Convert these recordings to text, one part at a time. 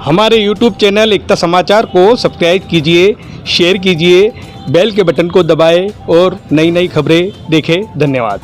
हमारे YouTube channel एकता समाचार को सब्सक्राइब कीजिए, शेयर कीजिए, बेल के बटन को दबाएं और नई नई खबरें देखें। धन्यवाद।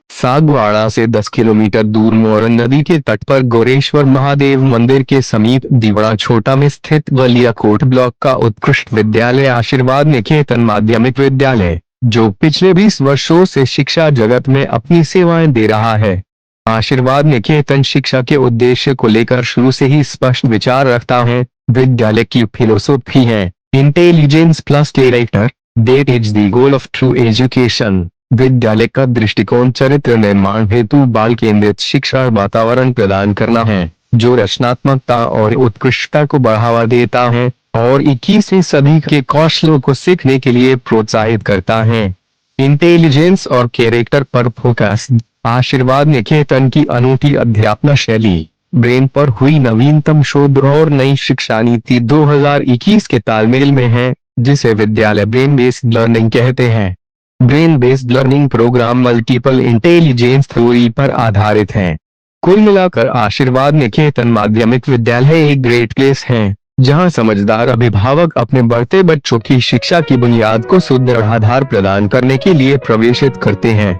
सागवाड़ा से 10 किलोमीटर दूर मोरन नदी के तट पर गोरेश्वर महादेव मंदिर के समीप दीवड़ा छोटा में स्थित वलियाकोट ब्लॉक का उत्कृष्ट विद्यालय आशीर्वाद निकेतन माध्यमिक विद्यालय, जो पिछले 20 वर्षों से शिक्षा जगत में अपनी सेवाएं दे रहा है। आशीर्वाद निकेतन शिक्षा के उद्देश्य को लेकर शुरू से ही स्पष्ट विचार रखता है। विद्यालय की फिलोसॉफी है intelligence plus character, that is the goal of true education. विद्यालय का दृष्टिकोण चरित्र निर्माण हेतु बाल केंद्रित शिक्षा वातावरण प्रदान करना है, जो रचनात्मकता और उत्कृष्टता को बढ़ावा देता है और 21वीं सदी के कौशलों को सीखने के लिए प्रोत्साहित करता है। इंटेलिजेंस और कैरेक्टर पर फोकस। आशीर्वाद निकेतन की अनूठी अध्यापन शैली ब्रेन पर हुई नवीनतम शोध और नई शिक्षा नीति 2021 के तालमेल में है, जिसे विद्यालय ब्रेन बेस्ड लर्निंग कहते हैं। Brain based learning program multiple intelligence theory पर आधारित है। कुल मिलाकर आशीर्वाद निकेतन माध्यमिक विद्यालय एक ग्रेट प्लेस है, जहां समझदार अभिभावक अपने बढ़ते बच्चों की शिक्षा की बुनियाद को सुदृढ़ आधार प्रदान करने के लिए प्रवेशित करते हैं।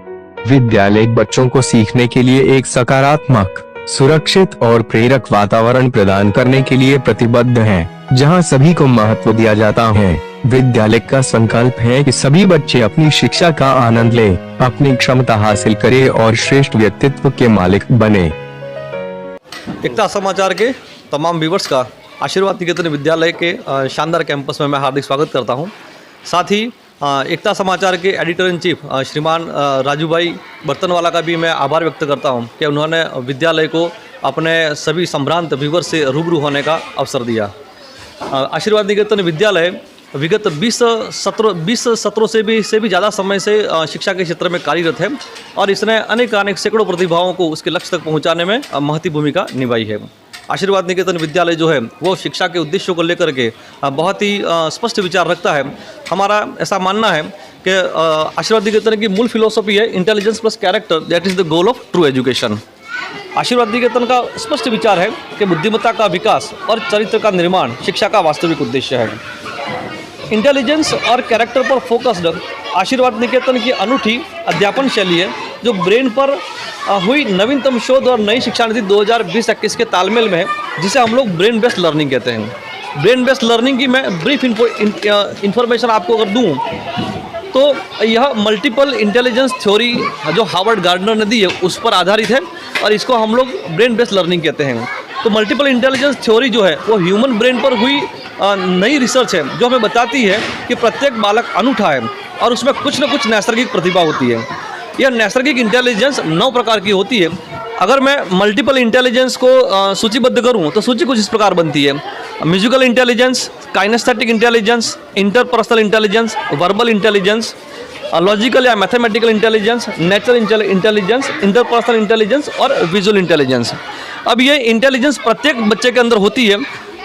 विद्यालय बच्चों को सीखने के लिए एक सकारात्मक, सुरक्षित और प्रेरक वातावरण प्रदान करने के लिए प्रतिबद्ध है, जहां सभी को महत्व दिया जाता है। विद्यालय का संकल्प है कि सभी बच्चे अपनी शिक्षा का आनंद लें, अपनी क्षमता हासिल करें और श्रेष्ठ व्यक्तित्व के मालिक बने। एकता समाचार के तमाम व्यूवर्स का आशीर्वाद निकेतन विद्यालय के शानदार कैंपस में मैं हार्दिक स्वागत करता हूं। साथ ही एकता समाचार के एडिटर इन चीफ श्रीमान राजू भाई बर्तनवाला का भी मैं आभार व्यक्त करता हूं कि उन्होंने विद्यालय को अपने सभी संभ्रांत व्यूवर्स से रूबरू होने का अवसर दिया। आशीर्वाद निकेतन विद्यालय विगत 20 सत्रों से भी ज़्यादा समय से शिक्षा के क्षेत्र में कार्यरत है और इसने अनेक सैकड़ों प्रतिभाओं को उसके लक्ष्य तक पहुंचाने में महत्वपूर्ण भूमिका निभाई है। आशीर्वाद निकेतन विद्यालय जो है वो शिक्षा के उद्देश्यों को लेकर के बहुत ही स्पष्ट विचार रखता है। हमारा ऐसा मानना है कि आशीर्वाद निकेतन की मूल फिलोसॉफी है intelligence plus character, that is the goal of true education. आशीर्वाद निकेतन का स्पष्ट विचार है कि बुद्धिमत्ता का विकास और चरित्र का निर्माण शिक्षा का वास्तविक उद्देश्य है। इंटेलिजेंस और कैरेक्टर पर फोकस्ड आशीर्वाद निकेतन की अनूठी अध्यापन शैली है, जो ब्रेन पर हुई नवीनतम शोध और नई शिक्षा नीति 2020-21 के तालमेल में है, जिसे हम लोग ब्रेन बेस्ड लर्निंग कहते हैं। ब्रेन बेस्ड लर्निंग की मैं ब्रीफ इंफॉर्मेशन आपको अगर दूँ तो यह मल्टीपल इंटेलिजेंस थ्योरी जो हार्वर्ड गार्डनर ने दी है उस पर आधारित है और इसको हम लोग ब्रेन बेस्ड लर्निंग कहते हैं। तो मल्टीपल इंटेलिजेंस थ्योरी जो है वो ह्यूमन ब्रेन पर हुई नई रिसर्च है, जो हमें बताती है कि प्रत्येक बालक अनूठा है और उसमें कुछ न कुछ नैसर्गिक प्रतिभा होती है। यह नैसर्गिक इंटेलिजेंस 9 प्रकार की होती है। अगर मैं मल्टीपल इंटेलिजेंस को सूचीबद्ध करूं तो सूची कुछ इस प्रकार बनती है: musical intelligence, kinesthetic intelligence, interpersonal intelligence, verbal intelligence, logical या mathematical intelligence, natural intelligence, interpersonal intelligence और विजुअल इंटेलिजेंस। अब ये इंटेलिजेंस प्रत्येक बच्चे के अंदर होती है।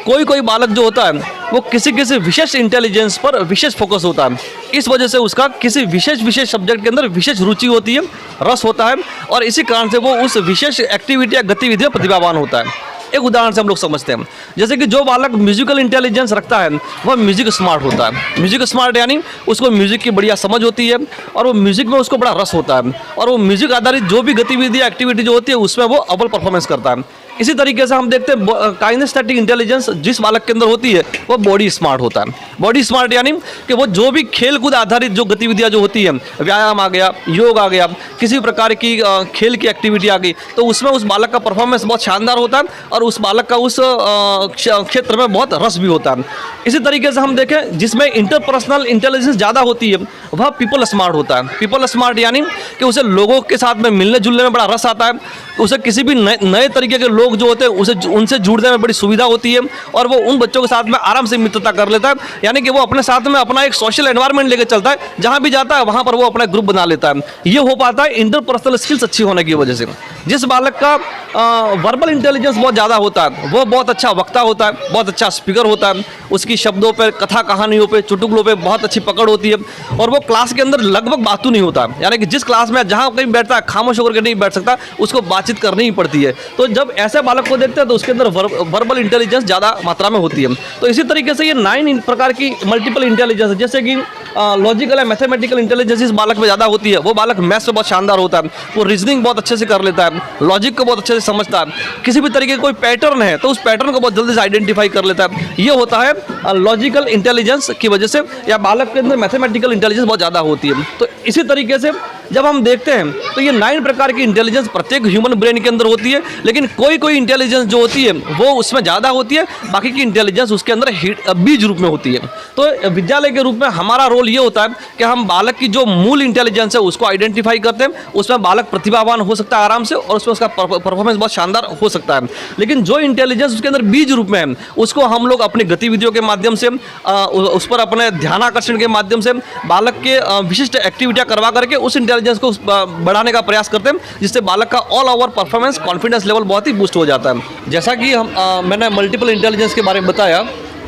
कोई बालक जो होता है वो किसी विशेष इंटेलिजेंस पर विशेष फोकस होता है। इस वजह से उसका किसी विशेष सब्जेक्ट के अंदर विशेष रुचि होती है, रस होता है और इसी कारण से वो उस विशेष एक्टिविटी या गतिविधि में प्रतिभावान होता है। एक उदाहरण से हम लोग समझते हैं, जैसे कि जो बालक म्यूजिकल इंटेलिजेंस रखता है वह म्यूजिक स्मार्ट होता है। म्यूजिक स्मार्ट यानी उसको म्यूजिक की बढ़िया समझ होती है और वो म्यूजिक में उसको बड़ा रस होता है और वो म्यूजिक आधारित जो भी गतिविधि एक्टिविटी जो होती है उसमें वो अव्वल परफॉर्मेंस करता है। इसी तरीके से हम देखते हैं काइनेस्थेटिक इंटेलिजेंस जिस बालक के अंदर होती है वो बॉडी स्मार्ट होता है। बॉडी स्मार्ट यानी कि वो जो भी खेल कूद आधारित जो गतिविधियां जो होती है, व्यायाम आ गया, योग आ गया, किसी प्रकार की खेल की एक्टिविटी आ गई, तो उसमें उस बालक का परफॉर्मेंस बहुत शानदार होता है और उस बालक का उस क्षेत्र में बहुत रस भी होता है। इसी तरीके से हम देखें जिसमें इंटरपर्सनल इंटेलिजेंस ज़्यादा होती है वह पीपल स्मार्ट होता है। पीपल स्मार्ट यानी कि उसे लोगों के साथ में मिलने जुलने में बड़ा रस आता है, उसे किसी भी नए तरीके के लोग जो होते हैं उनसे जुड़ने में बड़ी सुविधा होती है और वो उन बच्चों के साथ में आराम से मित्रता कर लेता है। यानी कि वो अपने साथ में अपना एक सोशल एनवायरनमेंट लेकर चलता है, जहाँ भी जाता है वहाँ पर वो अपना ग्रुप बना लेता है। ये हो पाता है इंटरपर्सनल स्किल्स अच्छी होने की वजह से। जिस बालक का वर्बल इंटेलिजेंस बहुत ज़्यादा होता है, वो बहुत अच्छा वक्ता होता है, बहुत अच्छा स्पीकर होता है, उसकी शब्दों पे, कथा कहानियों पे, चुटकुलों पे बहुत अच्छी पकड़ होती है और वो क्लास के अंदर लगभग बातू नहीं होता, यानी कि जिस क्लास में जहाँ कहीं बैठता है खामोश होकर के नहीं बैठ सकता, उसको बातचीत करनी ही पड़ती है। तो जब ऐसे बालक को देखते हैं तो उसके अंदर वर्बल इंटेलिजेंस ज़्यादा मात्रा में होती है। तो इसी तरीके से ये 9 प्रकार की मल्टीपल इंटेलिजेंस है, जैसे कि लॉजिकल या मैथमेटिकल इंटेलिजेंस इस बालक में ज़्यादा होती है। वो बालक मैथ्स में बहुत शानदार होता है, वो रीजनिंग बहुत अच्छे से कर लेता है, लॉजिक को बहुत अच्छे से समझता है, किसी भी तरीके का कोई पैटर्न है तो उस पैटर्न को बहुत जल्दी से आइडेंटिफाई कर लेता है। ये होता है लॉजिकल इंटेलिजेंस की वजह से, या बालक के अंदर मैथमेटिकल इंटेलिजेंस बहुत ज़्यादा होती है। तो इसी तरीके से जब हम देखते हैं तो ये 9 प्रकार की इंटेलिजेंस प्रत्येक ह्यूमन ब्रेन के अंदर होती है, लेकिन कोई इंटेलिजेंस जो होती है वो उसमें ज़्यादा होती है, बाकी की इंटेलिजेंस उसके अंदर बीज रूप में होती है। तो विद्यालय के रूप में हमारा रोल ये होता है कि हम बालक की जो मूल इंटेलिजेंस है उसको आइडेंटिफाई करते हैं, उसमें बालक प्रतिभावान हो सकता है आराम से और उसमें उसका परफॉर्मेंस बहुत शानदार हो सकता है। लेकिन जो इंटेलिजेंस उसके अंदर बीज रूप में है उसको हम लोग अपनी गतिविधियों के माध्यम से, उस पर अपने ध्यानाकर्षण के माध्यम से बालक के विशिष्ट एक्टिविटियाँ करवा करके उस इंटेलिजेंस को बढ़ाने का प्रयास करते हैं, जिससे बालक का all over performance confidence level बहुत ही बूस्ट हो जाता है। जैसा कि मैंने मल्टीपल इंटेलिजेंस के बारे में बताया,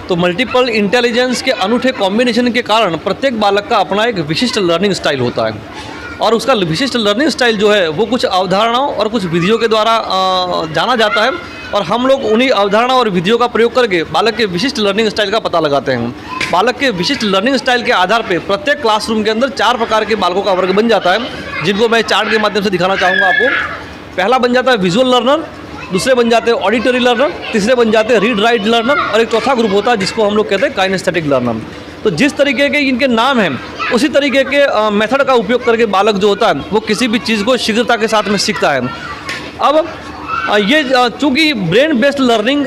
तो मल्टीपल इंटेलिजेंस के अनूठे कॉम्बिनेशन के कारण प्रत्येक बालक का अपना एक विशिष्ट लर्निंग स्टाइल होता है और उसका विशिष्ट लर्निंग स्टाइल जो है वो कुछ अवधारणाओं और कुछ विधियों के द्वारा जाना जाता है और हम लोग उन्हीं अवधारणा और विधियों का प्रयोग करके बालक के विशिष्ट लर्निंग स्टाइल का पता लगाते हैं। बालक के विशिष्ट लर्निंग स्टाइल के आधार पर प्रत्येक क्लासरूम के अंदर 4 प्रकार के बालकों का वर्ग बन जाता है, जिनको मैं चार्ट के माध्यम से दिखाना चाहूँगा आपको। पहला बन जाता है विजुअल लर्नर, दूसरे बन जाते हैं ऑडिटरी लर्नर, तीसरे बन जाते हैं रीड राइट लर्नर और एक चौथा ग्रुप होता है जिसको हम लोग कहते हैं काइनेस्थेटिक लर्नर। तो जिस तरीके के इनके नाम हैं उसी तरीके के मेथड का उपयोग करके बालक जो होता है वो किसी भी चीज़ को शीघ्रता के साथ में सीखता है। अब ये चूँकि ब्रेन बेस्ड लर्निंग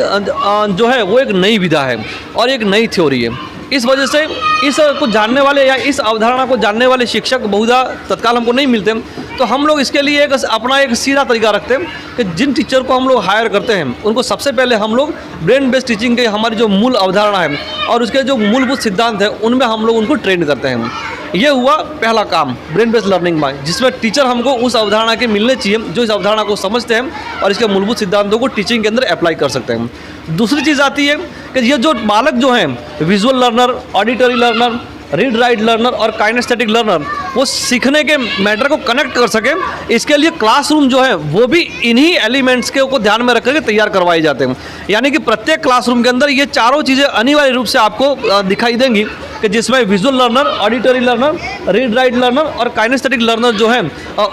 जो है वो एक नई विधा है और एक नई थ्योरी है, इस वजह से इस को जानने वाले या इस अवधारणा को जानने वाले शिक्षक बहुधा तत्काल हमको नहीं मिलते। तो हम लोग इसके लिए अपना एक सीधा तरीका रखते हैं कि जिन टीचर को हम लोग हायर करते हैं उनको सबसे पहले हम लोग ब्रेन बेस्ड टीचिंग के हमारी जो मूल अवधारणा है और उसके जो मूलभूत सिद्धांत हैं उनमें हम लोग उनको ट्रेन करते हैं। ये हुआ पहला काम ब्रेन बेस्ड लर्निंग में, जिसमें टीचर हमको उस अवधारणा के मिलने चाहिए जो इस अवधारणा को समझते हैं और इसके मूलभूत सिद्धांतों को टीचिंग के अंदर अप्लाई कर सकते हैं। दूसरी चीज़ आती है कि ये जो बालक जो हैं visual learner, auditory learner, read write learner और काइनेस्थेटिक लर्नर वो सीखने के मैटर को कनेक्ट कर सके, इसके लिए क्लासरूम जो है वो भी इन्हीं एलिमेंट्स के को ध्यान में रख करके तैयार करवाए जाते हैं। यानी कि प्रत्येक क्लासरूम के अंदर ये चारों चीज़ें अनिवार्य रूप से आपको दिखाई देंगी कि जिसमें visual learner, auditory learner, read write learner और काइनेस्थेटिक लर्नर जो हैं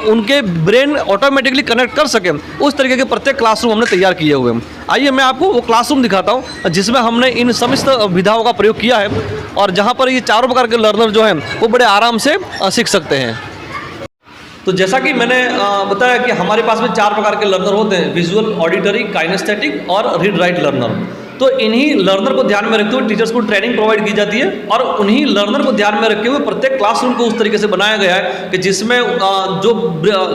उनके ब्रेन ऑटोमेटिकली कनेक्ट कर सकें, उस तरीके के प्रत्येक क्लासरूम हमने तैयार किए हुए हैं। आइए मैं आपको वो क्लासरूम दिखाता हूँ जिसमें हमने इन समस्त विधाओं का प्रयोग किया है और जहाँ पर ये चारों प्रकार के लर्नर जो हैं वो बड़े आराम से सीख सकते हैं। तो जैसा कि मैंने बताया कि हमारे पास में 4 प्रकार के लर्नर होते हैं, विजुअल, ऑडिटरी, काइनेस्थेटिक और रीड राइट लर्नर। तो इन्हीं लर्नर को ध्यान में रखते हुए टीचर्स को ट्रेनिंग प्रोवाइड की जाती है और उन्हीं लर्नर को ध्यान में रखते हुए प्रत्येक क्लासरूम को उस तरीके से बनाया गया है कि जिसमें जो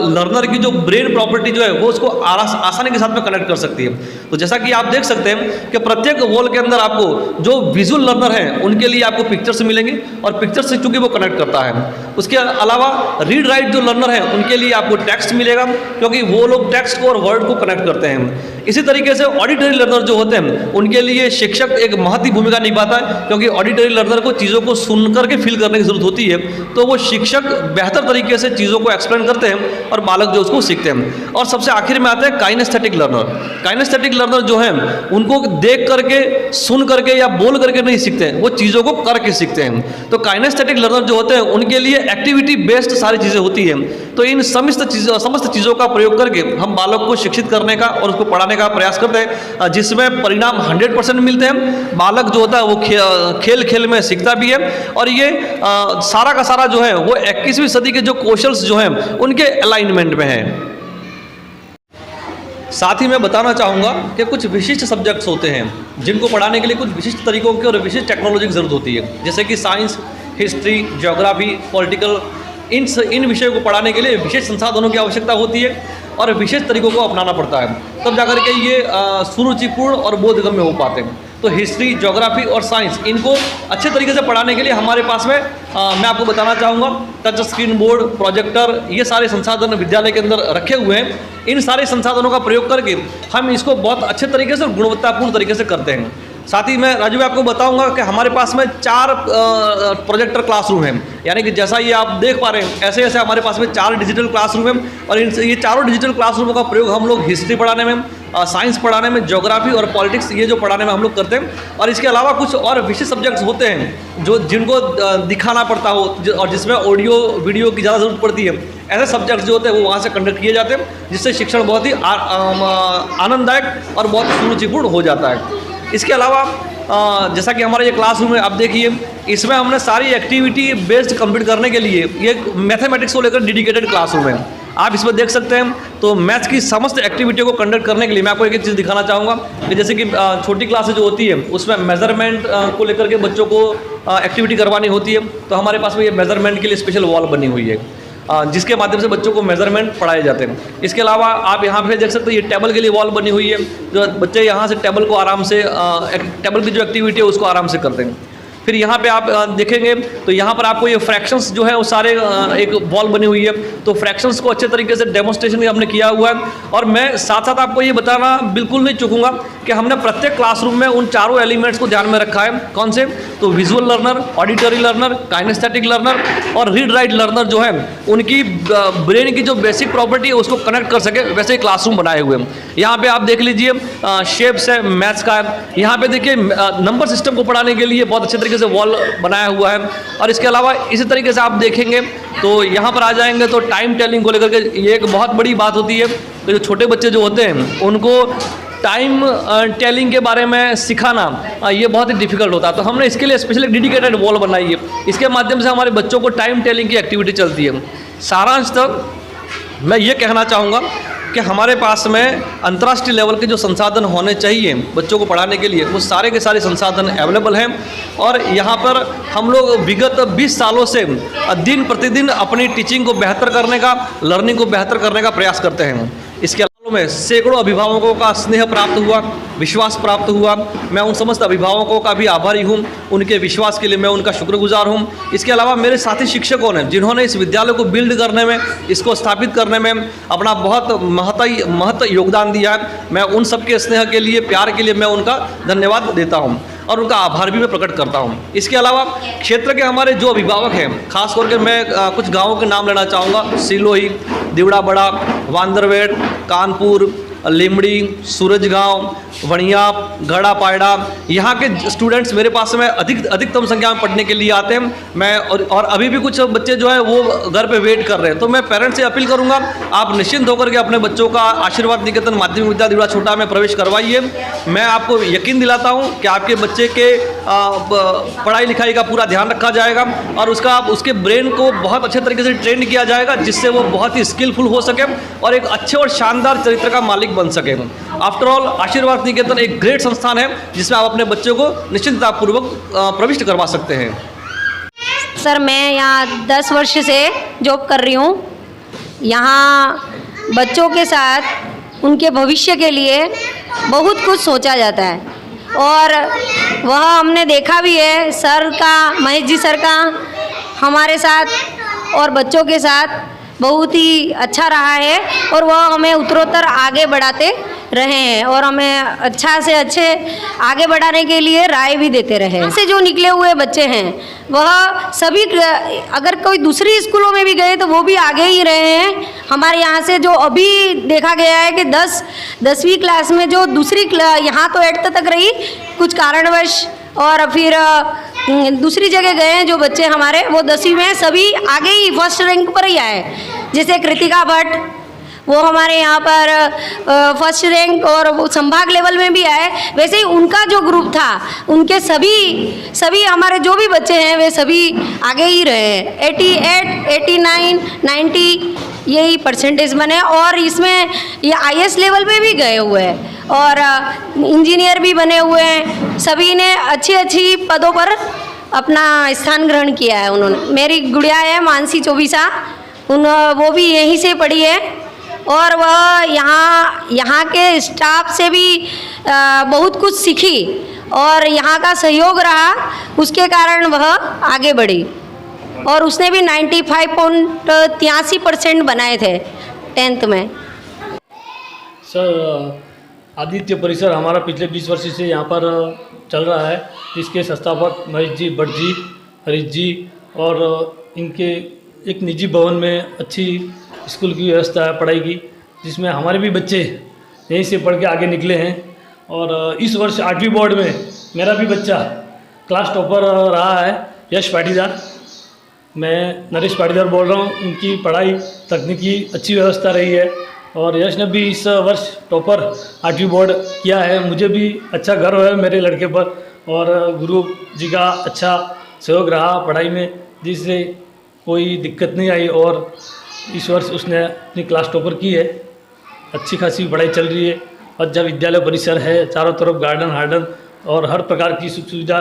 लर्नर की जो ब्रेन प्रॉपर्टी जो है वो उसको आसानी के साथ में कनेक्ट कर सकती है। तो जैसा कि आप देख सकते हैं कि प्रत्येक वॉल के अंदर आपको जो विजुअल लर्नर हैं उनके लिए आपको पिक्चर्स मिलेंगे और पिक्चर से चूंकि वो कनेक्ट करता है। उसके अलावा रीड राइट जो लर्नर हैं उनके लिए आपको टेक्स्ट मिलेगा क्योंकि वो लोग टेक्स्ट को और वर्ड को कनेक्ट करते हैं। इसी तरीके से ऑडिटरी लर्नर जो होते हैं उनके लिए शिक्षक एक महत्वपूर्ण भूमिका निभाता है क्योंकि ऑडिटरी लर्नर को चीज़ों को सुन करके फील करने की जरूरत होती है, तो वो शिक्षक बेहतर तरीके से चीज़ों को एक्सप्लेन करते हैं और बालक जो उसको सीखते हैं। और सबसे आखिर में आते हैं काइनेस्थेटिक लर्नर। काइनेस्थेटिक लर्नर जो हैं उनको देख करके, सुन करके या बोल करके नहीं सीखते हैं, वो चीज़ों को करके सीखते हैं। तो काइनेस्थेटिक लर्नर जो होते हैं उनके लिए एक्टिविटी बेस्ड सारी चीज़ें होती हैं। तो इन समस्त चीज़ों का प्रयोग करके हम बालक को शिक्षित करने का और उसको पढ़ाने का प्रयास करते हैं, जिसमें परिणाम 100% मिलते हैं। बालक जो होता है वो खेल खेल में सीखता भी है और ये सारा का सारा जो है वो 21वीं सदी के जो कौशल्स जो हैं उनके अलाइनमेंट में है। साथ ही मैं बताना चाहूँगा कि कुछ विशिष्ट सब्जेक्ट्स होते हैं जिनको पढ़ाने के लिए कुछ विशिष्ट तरीकों की और विशिष्ट टेक्नोलॉजी की ज़रूरत होती है, जैसे कि साइंस, हिस्ट्री, ज्योग्राफी, पॉलिटिकल। इन विषयों को पढ़ाने के लिए विशेष संसाधनों की आवश्यकता होती है और विशेष तरीकों को अपनाना पड़ता है, तब जाकर के ये सुरुचिपूर्ण और बोधगम्य हो पाते हैं। तो हिस्ट्री, ज्योग्राफी और साइंस इनको अच्छे तरीके से पढ़ाने के लिए हमारे पास में मैं आपको बताना चाहूँगा टच स्क्रीन बोर्ड, प्रोजेक्टर, ये सारे संसाधन विद्यालय के अंदर रखे हुए हैं। इन सारे संसाधनों का प्रयोग करके हम इसको बहुत अच्छे तरीके से और गुणवत्तापूर्ण तरीके से करते हैं। साथ ही मैं राजू भाई आपको बताऊंगा कि हमारे पास में 4 प्रोजेक्टर क्लासरूम हैं, यानी कि जैसा ये आप देख पा रहे हैं ऐसे ऐसे हमारे पास में 4 डिजिटल क्लासरूम हैं और ये चारों डिजिटल क्लासरूमों का प्रयोग हम लोग हिस्ट्री पढ़ाने में, साइंस पढ़ाने में, ज्योग्राफी और पॉलिटिक्स ये जो पढ़ाने में हम लोग करते हैं। और इसके अलावा कुछ और विशेष सब्जेक्ट्स होते हैं जो जिनको दिखाना पड़ता हो और जिसमें ऑडियो वीडियो की ज़्यादा ज़रूरत पड़ती है, ऐसे सब्जेक्ट्स जो होते हैं वो वहाँ से कंडक्ट किए जाते हैं, जिससे शिक्षण बहुत ही आनंददायक और बहुत सुरुचिपूर्ण हो जाता है। इसके अलावा जैसा कि हमारा ये क्लासरूम है, आप देखिए इसमें हमने सारी एक्टिविटी बेस्ड कंप्लीट करने के लिए ये मैथमेटिक्स को लेकर डेडिकेटेड क्लासरूम है। आप इसमें देख सकते हैं तो मैथ्स की समस्त एक्टिविटी को कंडक्ट करने के लिए मैं आपको एक चीज़ दिखाना चाहूँगा कि जैसे कि छोटी क्लासेज जो होती है उसमें मेजरमेंट को लेकर के बच्चों को एक्टिविटी करवानी होती है, तो हमारे पास में ये मेजरमेंट के लिए स्पेशल वॉल बनी हुई है जिसके माध्यम से बच्चों को मेजरमेंट पढ़ाए जाते हैं। इसके अलावा आप यहाँ पे देख सकते हैं ये टेबल के लिए वॉल बनी हुई है, जो बच्चे यहाँ से टेबल को आराम से टेबल की जो एक्टिविटी है उसको आराम से करते हैं। फिर यहाँ पे आप देखेंगे तो यहाँ पर आपको ये फ्रैक्शंस जो है वो सारे एक वॉल बनी हुई है, तो फ्रैक्शंस को अच्छे तरीके से डेमोन्स्ट्रेशन हमने किया हुआ है। और मैं साथ साथ आपको ये बताना बिल्कुल नहीं चूकूंगा कि हमने प्रत्येक क्लासरूम में उन चारों एलिमेंट्स को ध्यान में रखा है। कौन से? तो visual learner, auditory learner, kinesthetic learner और रीड राइट लर्नर जो है उनकी ब्रेन की जो बेसिक प्रॉपर्टी है उसको कनेक्ट कर सके वैसे ही क्लासरूम बनाए हुए हैं। यहाँ पे आप देख लीजिए शेप्स है, मैथ्स का है। यहाँ पे देखिए नंबर सिस्टम को पढ़ाने के लिए बहुत अच्छे तरीके से वॉल बनाया हुआ है। और इसके अलावा इसी तरीके से आप देखेंगे तो यहाँ पर आ जाएंगे तो टाइम टेलिंग को लेकर के ये एक बहुत बड़ी बात होती है। तो जो छोटे बच्चे जो होते हैं उनको टाइम टेलिंग के बारे में सिखाना ये बहुत ही डिफिकल्ट होता है, तो हमने इसके लिए स्पेशली डेडिकेटेड वॉल बनाई है। इसके माध्यम से हमारे बच्चों को टाइम टेलिंग की एक्टिविटी चलती है। सारांश तक मैं ये कहना चाहूँगा कि हमारे पास में अंतर्राष्ट्रीय लेवल के जो संसाधन होने चाहिए बच्चों को पढ़ाने के लिए वो सारे के सारे संसाधन अवेलेबल हैं। और यहाँ पर हम लोग विगत 20 सालों से दिन प्रतिदिन अपनी टीचिंग को बेहतर करने का, लर्निंग को बेहतर करने का प्रयास करते हैं। इसके अलावा में सैकड़ों अभिभावकों का स्नेह प्राप्त हुआ, विश्वास प्राप्त हुआ। मैं उन समस्त अभिभावकों का भी आभारी हूँ, उनके विश्वास के लिए मैं उनका शुक्रगुजार हूँ। इसके अलावा मेरे साथी शिक्षकों ने जिन्होंने इस विद्यालय को बिल्ड करने में, इसको स्थापित करने में अपना बहुत महत्व योगदान दिया है, मैं उन सबके स्नेह के लिए, प्यार के लिए मैं उनका धन्यवाद देता हूँ और उनका आभार भी मैं प्रकट करता हूँ। इसके अलावा क्षेत्र के हमारे जो अभिभावक हैं, खास करके मैं कुछ गाँवों के नाम लेना चाहूँगा। सिलोही, दिवड़ा बड़ा, वांदरवेट, कानपुर, लिमड़ी, सूरजगांव, वणिया, गड़ा पायड़ा, यहाँ के स्टूडेंट्स मेरे पास में अधिकतम संख्या में पढ़ने के लिए आते हैं। मैं और अभी भी कुछ बच्चे जो है वो घर पे वेट कर रहे हैं, तो मैं पेरेंट्स से अपील करूँगा आप निश्चिंत होकर के अपने बच्चों का आशीर्वाद निकेतन माध्यमिक विद्यालय दिवड़ा छोटा में प्रवेश करवाइए। मैं आपको यकीन दिलाता हूँ कि आपके बच्चे के पढ़ाई लिखाई का पूरा ध्यान रखा जाएगा और उसके ब्रेन को बहुत अच्छे तरीके से ट्रेन किया जाएगा, जिससे वो बहुत ही स्किलफुल हो सके और एक अच्छे और शानदार चरित्र का मालिक बन सके। आफ्टर ऑल आशीर्वाद निकेतन एक ग्रेट संस्थान है जिसमें आप अपने बच्चों को निश्चिंततापूर्वक प्रविष्ट करवा सकते हैं। सर मैं यहाँ 10 वर्ष से जॉब कर रही हूँ। यहाँ बच्चों के साथ उनके भविष्य के लिए बहुत कुछ सोचा जाता है और वह हमने देखा भी है सर का, महेश जी सर का हमारे साथ और बच्चों के साथ बहुत ही अच्छा रहा है और वह हमें उत्तरोत्तर आगे बढ़ाते रहे हैं और हमें अच्छा से अच्छे आगे बढ़ाने के लिए राय भी देते रहे। से जो निकले हुए बच्चे हैं वह सभी अगर कोई दूसरी स्कूलों में भी गए तो वो भी आगे ही रहे हैं। हमारे यहाँ से जो अभी देखा गया है कि 10वीं क्लास में जो दूसरी यहाँ तो 8th तक रही, कुछ कारणवश और फिर दूसरी जगह गए हैं जो बच्चे हमारे, वो 10वीं में सभी आगे ही फर्स्ट रैंक पर ही आए। जैसे कृतिका भट्ट, वो हमारे यहाँ पर फर्स्ट रैंक और वो संभाग लेवल में भी आए। वैसे ही उनका जो ग्रुप था उनके सभी हमारे जो भी बच्चे हैं वे सभी आगे ही रहे हैं। 88, 89, 90 यही परसेंटेज बने और इसमें ये IAS लेवल पे भी गए हुए हैं और इंजीनियर भी बने हुए हैं। सभी ने अच्छी पदों पर अपना स्थान ग्रहण किया है उन्होंने। मेरी गुड़िया है मानसी चौबीसा, वो भी यहीं से पढ़ी है और वह यहाँ के स्टाफ से भी बहुत कुछ सीखी और यहाँ का सहयोग रहा, उसके कारण वह आगे बढ़ी और उसने भी 95.83% बनाए थे 10th में। सर, आदित्य परिसर हमारा पिछले 20 वर्ष से यहाँ पर चल रहा है। इसके संस्थापक महेश जी, भट्ट जी, हरीश जी और इनके एक निजी भवन में अच्छी स्कूल की व्यवस्था है पढ़ाई की, जिसमें हमारे भी बच्चे यहीं से पढ़ के आगे निकले हैं। और इस वर्ष 8वीं बोर्ड में मेरा भी बच्चा क्लास टॉपर रहा है, यश पाटीदार। मैं नरेश पाटीदार बोल रहा हूँ। इनकी पढ़ाई तकनीकी अच्छी व्यवस्था रही है और यश ने भी इस वर्ष टॉपर 8वीं बोर्ड किया है। मुझे भी अच्छा गर्व है मेरे लड़के पर और गुरु जी का अच्छा सहयोग रहा पढ़ाई में, जिससे कोई दिक्कत नहीं आई और इस वर्ष उसने अपनी क्लास टॉपर की है। अच्छी खासी पढ़ाई चल रही है। अच्छा विद्यालय परिसर है, चारों तरफ गार्डन हार्डन और हर प्रकार की सुख सुविधा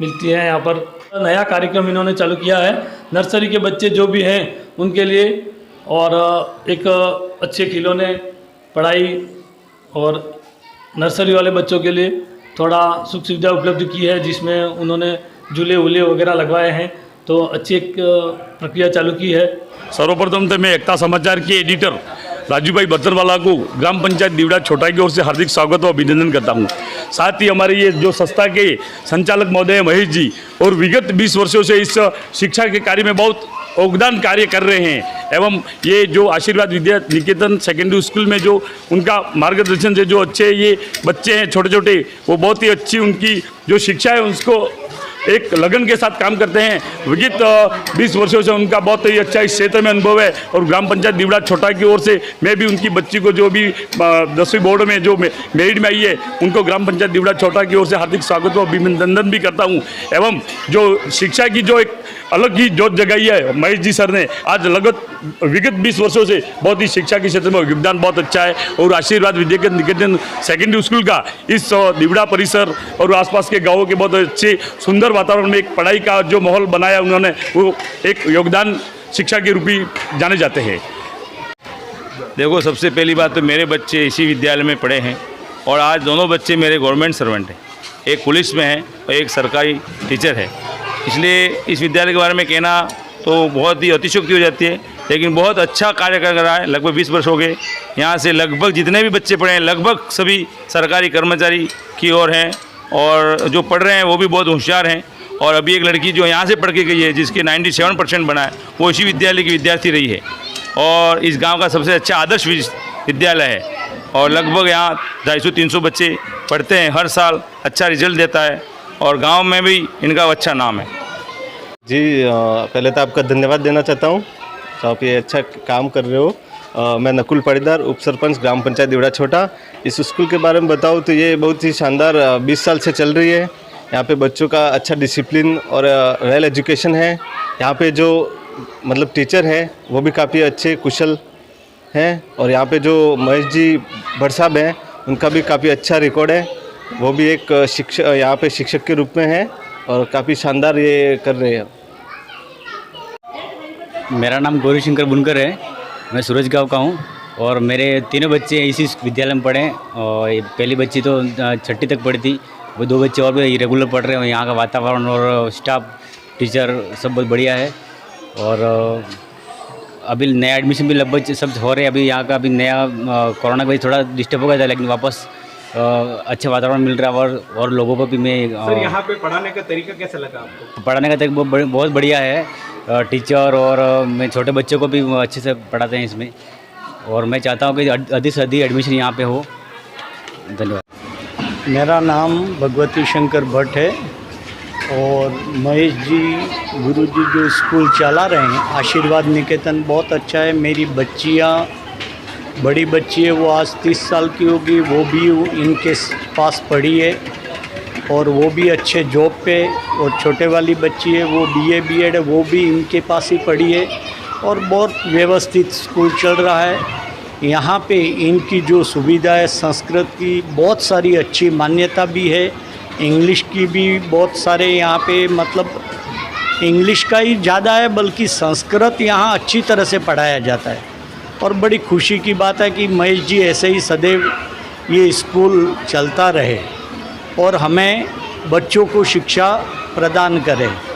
मिलती है यहाँ पर। नया कार्यक्रम इन्होंने चालू किया है नर्सरी के बच्चे जो भी हैं उनके लिए, और एक अच्छे खिलौने, पढ़ाई और नर्सरी वाले बच्चों के लिए थोड़ा सुख सुविधा उपलब्ध की है, जिसमें उन्होंने झूले वूले वगैरह लगवाए हैं। तो अच्छी एक प्रक्रिया चालू की है। सर्वप्रथम तो मैं एकता समाचार के एडिटर राजू भाई बर्तनवाला को ग्राम पंचायत दीवड़ा छोटा की ओर से हार्दिक स्वागत और अभिनंदन करता हूँ। साथ ही हमारे ये जो संस्था के संचालक महोदय महेश जी और विगत 20 वर्षों से इस शिक्षा के कार्य में बहुत योगदान कार्य कर रहे हैं, एवं ये जो आशीर्वाद विद्या निकेतन सेकेंडरी स्कूल में जो उनका मार्गदर्शन से जो अच्छे ये बच्चे हैं छोटे छोटे, वो बहुत ही अच्छी उनकी जो शिक्षा है उसको एक लगन के साथ काम करते हैं। विगत 20 वर्षों से उनका बहुत ही अच्छा इस क्षेत्र में अनुभव है और ग्राम पंचायत दीवड़ा छोटा की ओर से मैं भी उनकी बच्ची को जो भी 10वीं बोर्ड में जो मेरिट में आई है उनको ग्राम पंचायत दीवड़ा छोटा की ओर से हार्दिक स्वागत और अभिनंदन भी करता हूं। एवं जो शिक्षा की जो एक अलग ही जोत जगाई है महेश जी सर ने, आज विगत 20 वर्षों से बहुत ही शिक्षा के क्षेत्र में योगदान बहुत अच्छा है। और आशीर्वाद विद्या निकेतन सेकेंडरी स्कूल का इस दीवड़ा परिसर और आसपास के गाँवों के बहुत अच्छे सुंदर वातावरण में एक पढ़ाई का जो माहौल बनाया उन्होंने, वो एक योगदान शिक्षा के रूप में जाने जाते हैं। देखो, सबसे पहली बात तो मेरे बच्चे इसी विद्यालय में पढ़े हैं और आज दोनों बच्चे मेरे गवर्नमेंट सर्वेंट हैं। एक पुलिस में है और एक सरकारी टीचर है। इसलिए इस विद्यालय के बारे में कहना तो बहुत ही अतिशयोक्ति हो जाती है, लेकिन बहुत अच्छा कार्य कर रहा है। लगभग 20 वर्ष हो गए। यहाँ से लगभग जितने भी बच्चे पढ़े हैं लगभग सभी सरकारी कर्मचारी की ओर हैं और जो पढ़ रहे हैं वो भी बहुत होशियार हैं। और अभी एक लड़की जो यहाँ से पढ़ के गई है जिसके 97% बना है, वो इसी विद्यालय की विद्यार्थी रही है और इस गांव का सबसे अच्छा आदर्श विद्यालय है। और लगभग यहाँ 250-300 बच्चे पढ़ते हैं, हर साल अच्छा रिजल्ट देता है और गांव में भी इनका अच्छा नाम है। जी, पहले तो आपका धन्यवाद देना चाहता हूँ, तो आप ये अच्छा काम कर रहे हो। मैं नकुल पाटीदार, उप सरपंच ग्राम पंचायत दीवड़ा छोटा। इस स्कूल के बारे में बताऊँ तो ये बहुत ही शानदार 20 साल से चल रही है। यहाँ पे बच्चों का अच्छा डिसिप्लिन और वेल एजुकेशन है। यहाँ पे जो मतलब टीचर है वो भी काफ़ी अच्छे कुशल हैं और यहाँ पे जो महेश जी भट्ट साहब हैं उनका भी काफ़ी अच्छा रिकॉर्ड है। वो भी एक शिक्षक यहाँ पे शिक्षक के रूप में है और काफ़ी शानदार ये कर रहे हैं। मेरा नाम गौरी शंकर बुनकर है, मैं सूरज गाँव का हूँ और मेरे तीनों बच्चे इसी विद्यालय में पढ़े और पहली बच्ची तो 6ठी तक पढ़ी थी, वो 2 बच्चे और भी रेगुलर पढ़ रहे हैं। यहाँ का वातावरण और स्टाफ टीचर सब बहुत बढ़िया है और अभी नया एडमिशन भी लगभग सब हो रहे हैं। अभी यहाँ का अभी नया कोरोना का भी थोड़ा डिस्टर्ब हो गया था, लेकिन वापस अच्छा वातावरण मिल रहा है और लोगों को भी मैं सर, यहाँ पे पढ़ाने का तरीका कैसा लगा आपको? पढ़ाने का तरीका बहुत बढ़िया है। टीचर और मैं छोटे बच्चों को भी अच्छे से पढ़ाते हैं इसमें और मैं चाहता हूँ कि अधिक से अधिक एडमिशन यहाँ पे हो। धन्यवाद। मेरा नाम भगवती शंकर भट्ट है और महेश जी गुरुजी जो स्कूल चला रहे हैं आशीर्वाद निकेतन बहुत अच्छा है। मेरी बच्चियाँ बड़ी बच्ची है, वो आज 30 साल की होगी, वो भी इनके पास पढ़ी है और वो भी अच्छे जॉब पे। और छोटे वाली बच्ची है वो BA B.Ed है, वो भी इनके पास ही पढ़ी है और बहुत व्यवस्थित स्कूल चल रहा है। यहाँ पे इनकी जो सुविधा है संस्कृत की बहुत सारी अच्छी मान्यता भी है, इंग्लिश की भी बहुत सारे यहाँ पे मतलब इंग्लिश का ही ज़्यादा है, बल्कि संस्कृत यहाँ अच्छी तरह से पढ़ाया जाता है। और बड़ी खुशी की बात है कि महेश जी ऐसे ही सदैव ये स्कूल चलता रहे और हमें बच्चों को शिक्षा प्रदान करें।